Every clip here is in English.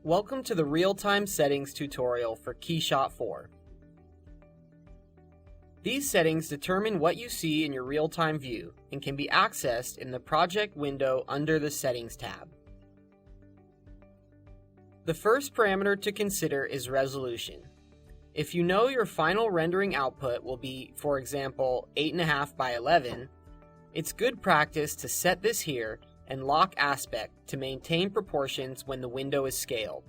Welcome to the Real-Time Settings tutorial for KeyShot 4. These settings determine what you see in your real-time view and can be accessed in the project window under the Settings tab. The first parameter to consider is resolution. If you know your final rendering output will be, for example, 8.5 by 11, it's good practice to set this here and lock aspect to maintain proportions when the window is scaled.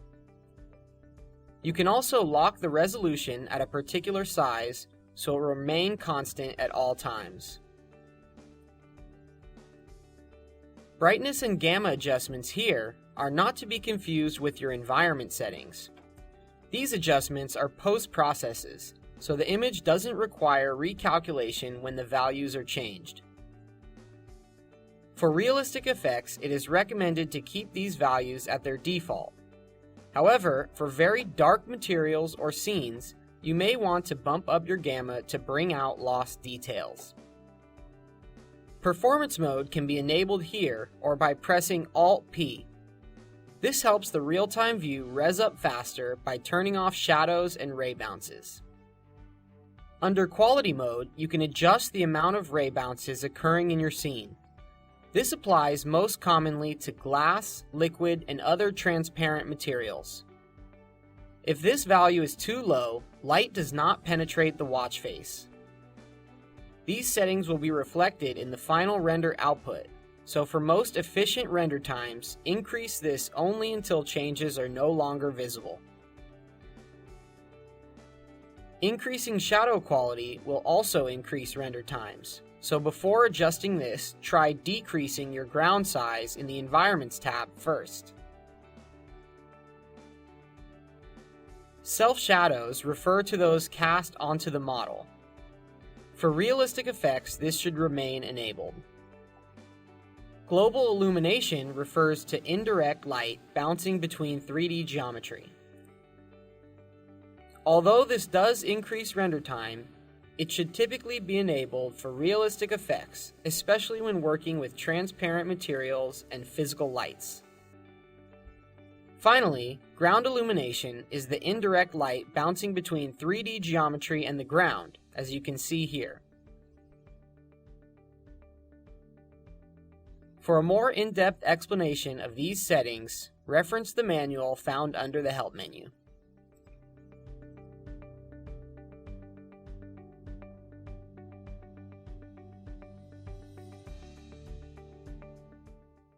You can also lock the resolution at a particular size so it will remain constant at all times. Brightness and gamma adjustments here are not to be confused with your environment settings. These adjustments are post-processes, so the image doesn't require recalculation when the values are changed. For realistic effects, it is recommended to keep these values at their default. However, for very dark materials or scenes, you may want to bump up your gamma to bring out lost details. Performance mode can be enabled here or by pressing Alt-P. This helps the real-time view res up faster by turning off shadows and ray bounces. Under quality mode, you can adjust the amount of ray bounces occurring in your scene. This applies most commonly to glass, liquid, and other transparent materials. If this value is too low, light does not penetrate the watch face. These settings will be reflected in the final render output, so for most efficient render times, increase this only until changes are no longer visible. Increasing shadow quality will also increase render times. So before adjusting this, try decreasing your ground size in the Environments tab first. Self-shadows refer to those cast onto the model. For realistic effects, this should remain enabled. Global illumination refers to indirect light bouncing between 3D geometry. Although this does increase render time, it should typically be enabled for realistic effects, especially when working with transparent materials and physical lights. Finally, ground illumination is the indirect light bouncing between 3D geometry and the ground, as you can see here. For a more in-depth explanation of these settings, reference the manual found under the Help menu.